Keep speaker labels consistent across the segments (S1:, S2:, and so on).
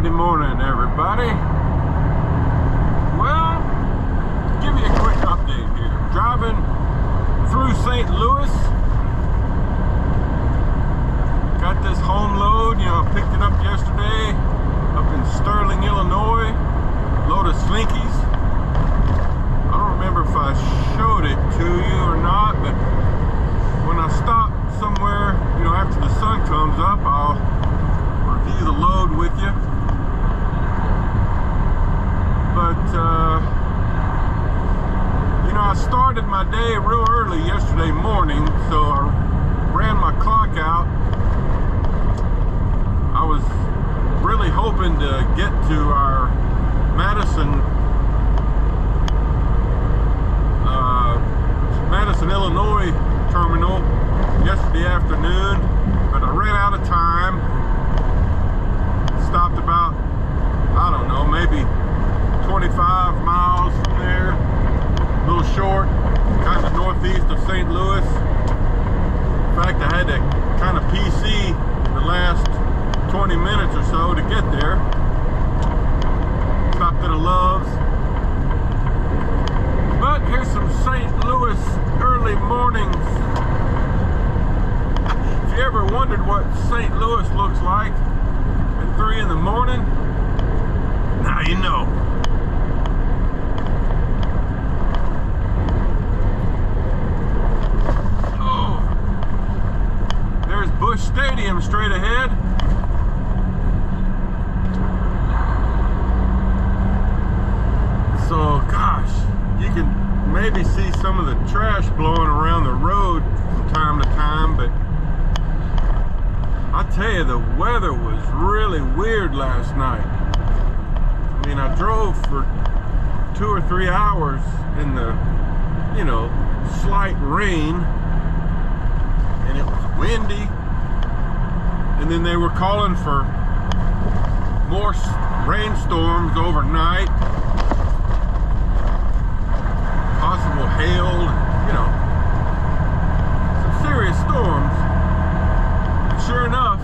S1: Saturday morning, everybody. Well, give you a quick update here. Driving through St. Louis. Got this home load, picked it up yesterday up in Sterling, Illinois. Load of Slinkies. I don't remember if I showed it to you or not, but when I stop somewhere, after the sun comes up, I'll review the load with you. But I started my day real early yesterday morning, so I ran my clock out. I was really hoping to get to our Madison, Illinois terminal yesterday afternoon, but I ran out of time. Stopped about, I don't know, maybe 25 miles from there, a little short, kind of northeast of St. Louis. In fact, I had to kind of PC the last 20 minutes or so to get there. Stopped at a Love's. But here's some St. Louis early mornings. If you ever wondered what St. Louis looks like at 3 in the morning, now you know. Oh, there's Busch Stadium straight ahead. So, gosh, you can maybe see some of the trash blowing around the road from time to time, but I tell you, the weather was really weird last night. I mean, I drove for 2 or 3 hours in the, slight rain, and it was windy, and then they were calling for more rainstorms overnight. Possible hail, some serious storms. And sure enough,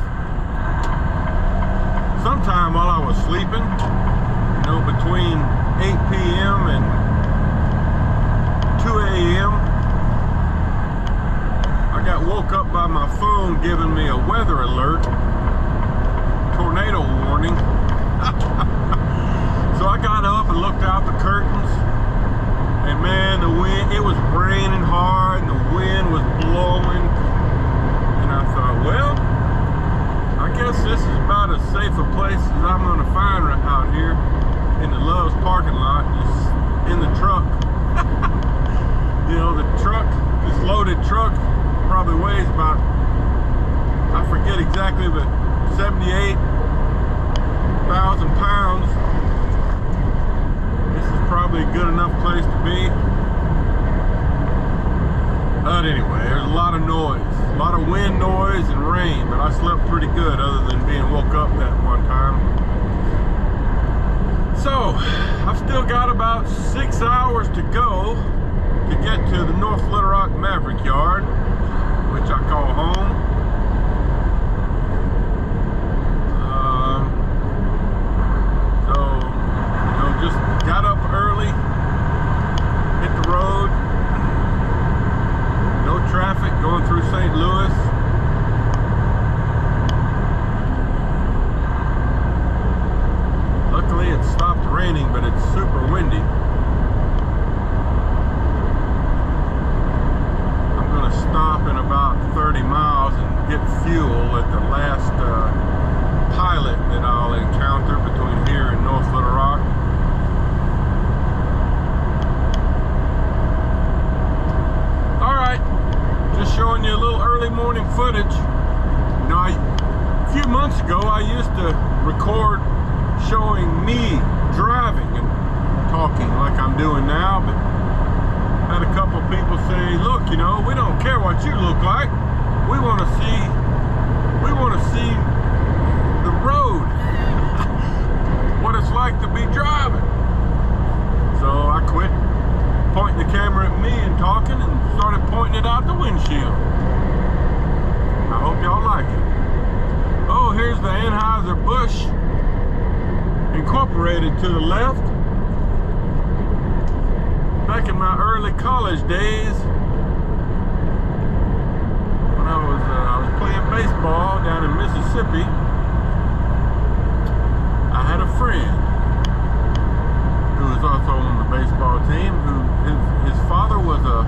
S1: sometime while I was sleeping, between 8 p.m. and 2 a.m., I got woke up by my phone giving me a weather alert, tornado warning. So I got up and looked out the curtains. And man, the wind, it was raining hard and the wind was blowing. And I thought, well, I guess this is about as safe a place as I'm going to find right out here in the Love's parking lot, just in the truck. The truck, this loaded truck, probably weighs about, I forget exactly, but 78,000 pounds. Probably a good enough place to be. But anyway, there's a lot of noise, a lot of wind noise and rain, but I slept pretty good other than being woke up that one time. So I've still got about 6 hours to go to get to the North Little Rock Maverick yard, which I call home. Just got up early, hit the road, no traffic going through St. Louis. Luckily it stopped raining, but it's super windy. I'm going to stop in about 30 miles and get fuel at the last pilot that I'll encounter between here and North Little Rock. Showing you a little early morning footage. A few months ago I used to record showing me driving and talking like I'm doing now, but had a couple people say, look, we don't care what you look like. We want to see the road, what it's like to be driving. So I quit pointing the camera at me and talking and started pointing it out the windshield. I hope y'all like it. Oh, here's the Anheuser-Busch Incorporated to the left. Back in my early college days, when I was playing baseball down in Mississippi, I had a friend who was also on the baseball team. His father was a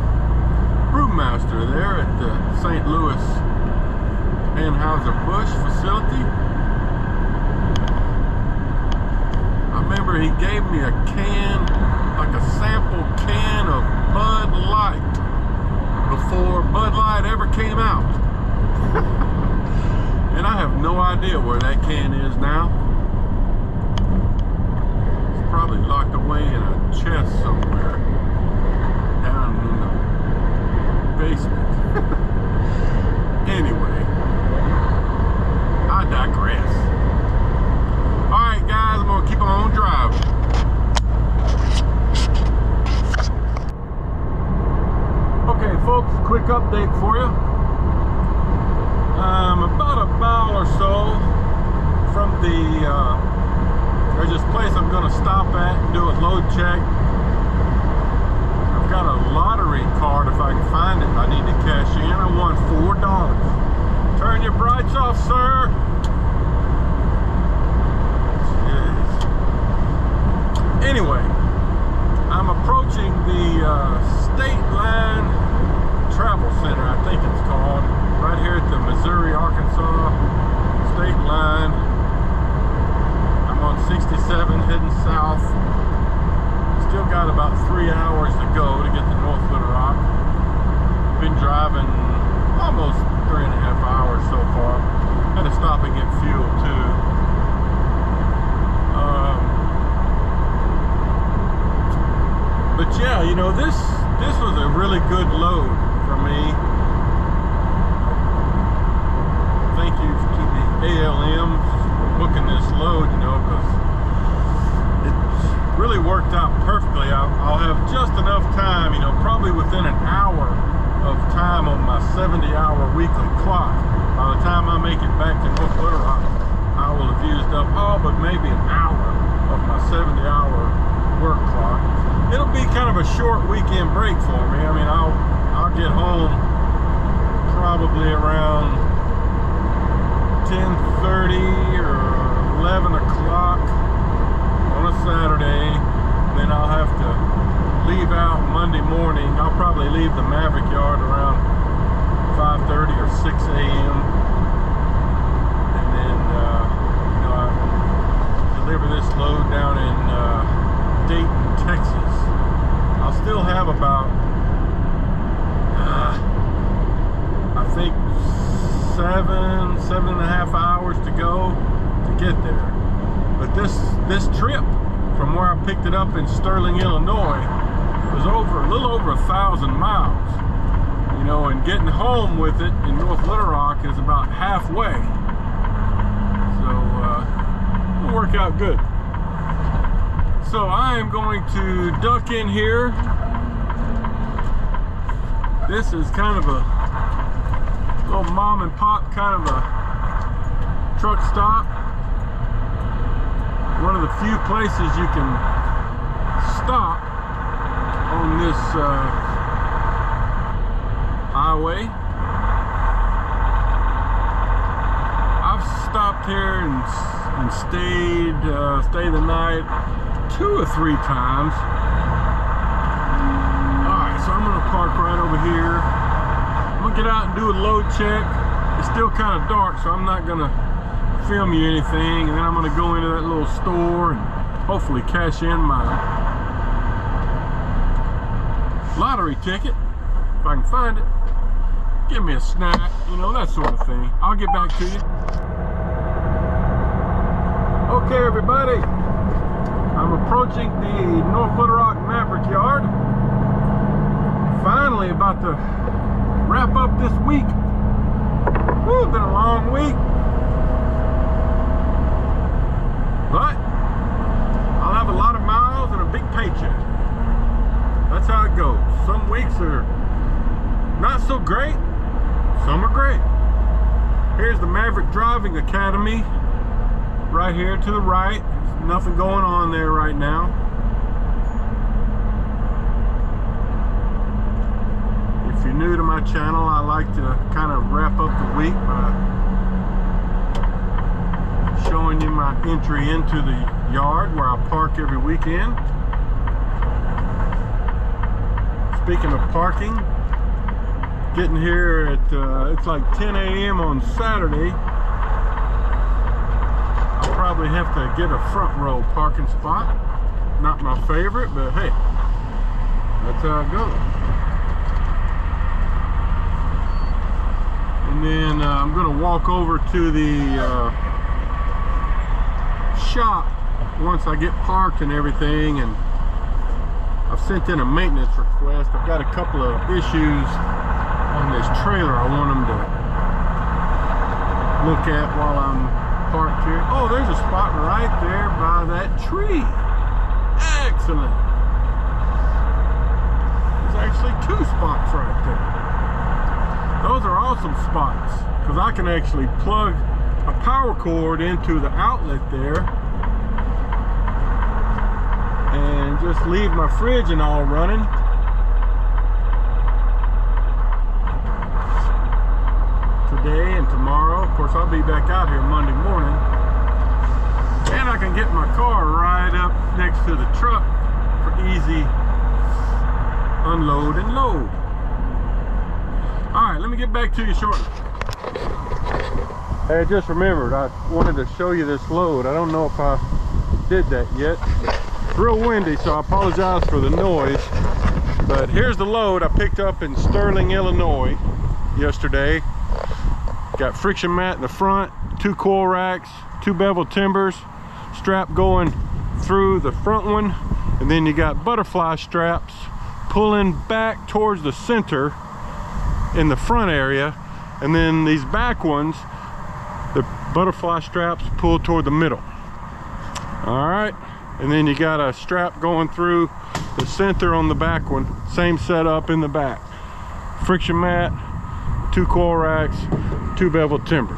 S1: brewmaster there at the St. Louis Anheuser-Busch facility. I remember he gave me a can, like a sample can of Bud Light before Bud Light ever came out. And I have no idea where that can is now. It's probably locked away in a chest somewhere down in the basement. Anyway, I digress. Alright guys, I'm gonna keep on driving. Okay folks, quick update for you. About a mile or so from there's this place I'm gonna stop at and do a load check. I've got a lottery card if I can find it. I need to cash in. I won $4. Turn your brights off, sir. Anyway, I'm approaching the State Line Travel Center, I think it's called, right here at the Missouri-Arkansas State Line. I'm on 67 heading south. Still got about 3 hours to go to get to North Little Rock. Been driving almost 3.5 hours so far. Had to stop and get fuel too. But yeah, you know, this was a really good load for me. Thank you to the ALM for booking this load, you know, because it's really worked out perfectly. I'll have just enough time, you know, probably within an hour of time on my 70-hour weekly clock. By the time I make it back to North Little Rock, I will have used up all but maybe an hour of my 70-hour work clock. It'll be kind of a short weekend break for me. I mean, I'll get home probably around 10:30 or 11 o'clock on a Saturday. Then I'll have to leave out Monday morning. I'll probably leave the Maverick yard around 5:30 or 6 a.m. And then, you know, I deliver this load down in Dayton, Texas. I'll still have about, I think 7.5 hours to go to get there. But this trip from where I picked it up in Sterling, Illinois, was a little over 1,000 miles. You know, and getting home with it in North Little Rock is about halfway. So it'll work out good. So I am going to duck in here. This is kind of a little mom and pop kind of a truck stop. One of the few places you can stop on this highway. I've stopped here and stayed the night 2 or 3 times. Alright, so I'm gonna park right over here. I'm gonna get out and do a load check. It's still kind of dark, so I'm not gonna film you anything, and then I'm gonna go into that little store and hopefully cash in my lottery ticket if I can find it. Give me a snack, you know, that sort of thing. I'll get back to you. Okay, everybody. I'm approaching the North Little Rock Maverick yard. Finally about to wrap up this week. Woo, it's been a long week. But I'll have a lot of miles and a big paycheck. That's how it goes. Some weeks are not so great, some are great. Here's the Maverick Driving Academy right here to the right. nothing going on there right now. If you're new to my channel, I like to kind of wrap up the week by showing you my entry into the yard where I park every weekend. Speaking of parking, getting here at it's like 10 a.m. on Saturday. I'll probably have to get a front row parking spot. Not my favorite, but hey, that's how it goes. And then I'm going to walk over to the shop once I get parked and everything, and I've sent in a maintenance request. I've got a couple of issues on this trailer I want them to look at while I'm parked here. Oh, there's a spot right there by that tree. Excellent. There's actually 2 spots right there. Those are awesome spots because I can actually plug a power cord into the outlet there and just leave my fridge and all running. Today and tomorrow. Of course, I'll be back out here Monday morning. And I can get my car right up next to the truck for easy unload and load. Alright, let me get back to you shortly. Hey, I just remembered, I wanted to show you this load. I don't know if I did that yet. It's real windy, so I apologize for the noise. But here's the load I picked up in Sterling, Illinois yesterday. Got friction mat in the front, 2 coil racks, 2 bevel timbers, strap going through the front one, and then you got butterfly straps pulling back towards the center in the front area, and then these back ones, the butterfly straps pull toward the middle. All right, and then you got a strap going through the center on the back one, same setup in the back. Friction mat, 2 coil racks, 2 bevel timbers.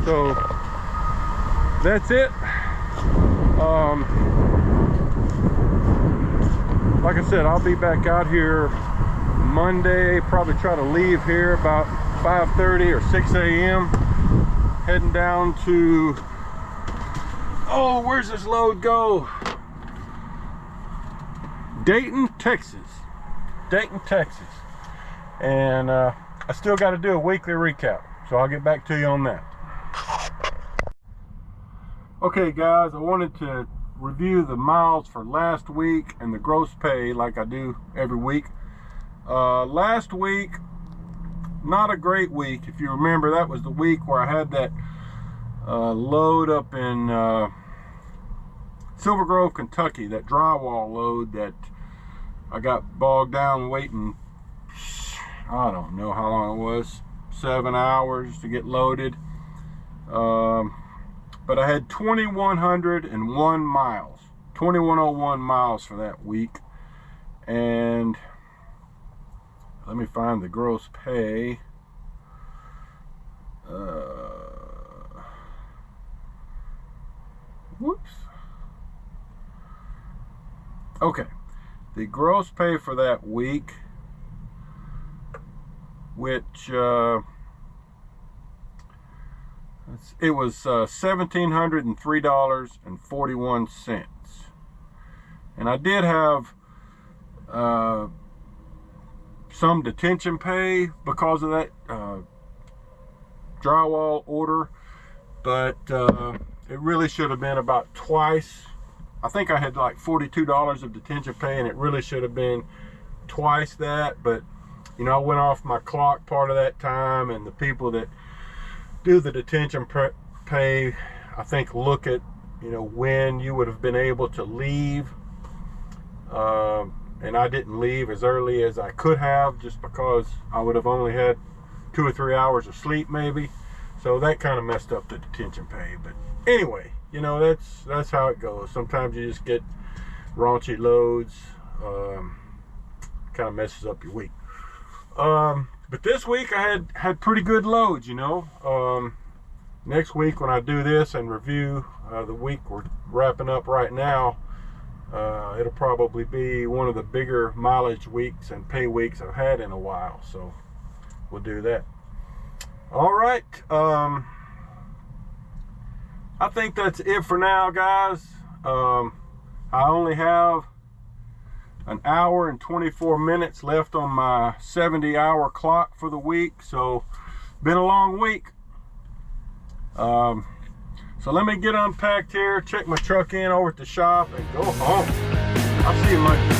S1: So that's it. Like I said, I'll be back out here Monday, probably try to leave here about 5:30 or 6 a.m. heading down to, oh, where's this load go? Dayton, Texas. Dayton, Texas. And I still got to do a weekly recap, so I'll get back to you on that. Okay guys, I wanted to review the miles for last week and the gross pay like I do every week. Last week, not a great week. If you remember, that was the week where I had that load up in Silver Grove, Kentucky, that drywall load that I got bogged down waiting, I don't know how long it was, 7 hours to get loaded. But I had 2,101 miles, 2,101 miles for that week. And let me find the gross pay. Whoops. Okay, the gross pay for that week, which it was $1,703.41, and I did have some detention pay because of that drywall order, but it really should have been about twice. I think I had like $42 of detention pay, and it really should have been twice that. But you know, I went off my clock part of that time, and the people that do the detention pay, I think, look at, you know, when you would have been able to leave, and I didn't leave as early as I could have, just because I would have only had 2 or 3 hours of sleep maybe. So that kind of messed up the detention pay. But anyway, you know, that's how it goes. Sometimes you just get raunchy loads, kind of messes up your week. But this week I had pretty good loads, you know. next week when I do this and review the week we're wrapping up right now, it'll probably be one of the bigger mileage weeks and pay weeks I've had in a while. So we'll do that. All right. I think that's it for now, guys. I only have an hour and 24 minutes left on my 70-hour clock for the week. So been a long week. So let me get unpacked here, check my truck in over at the shop, and go home. I'll see you Monday.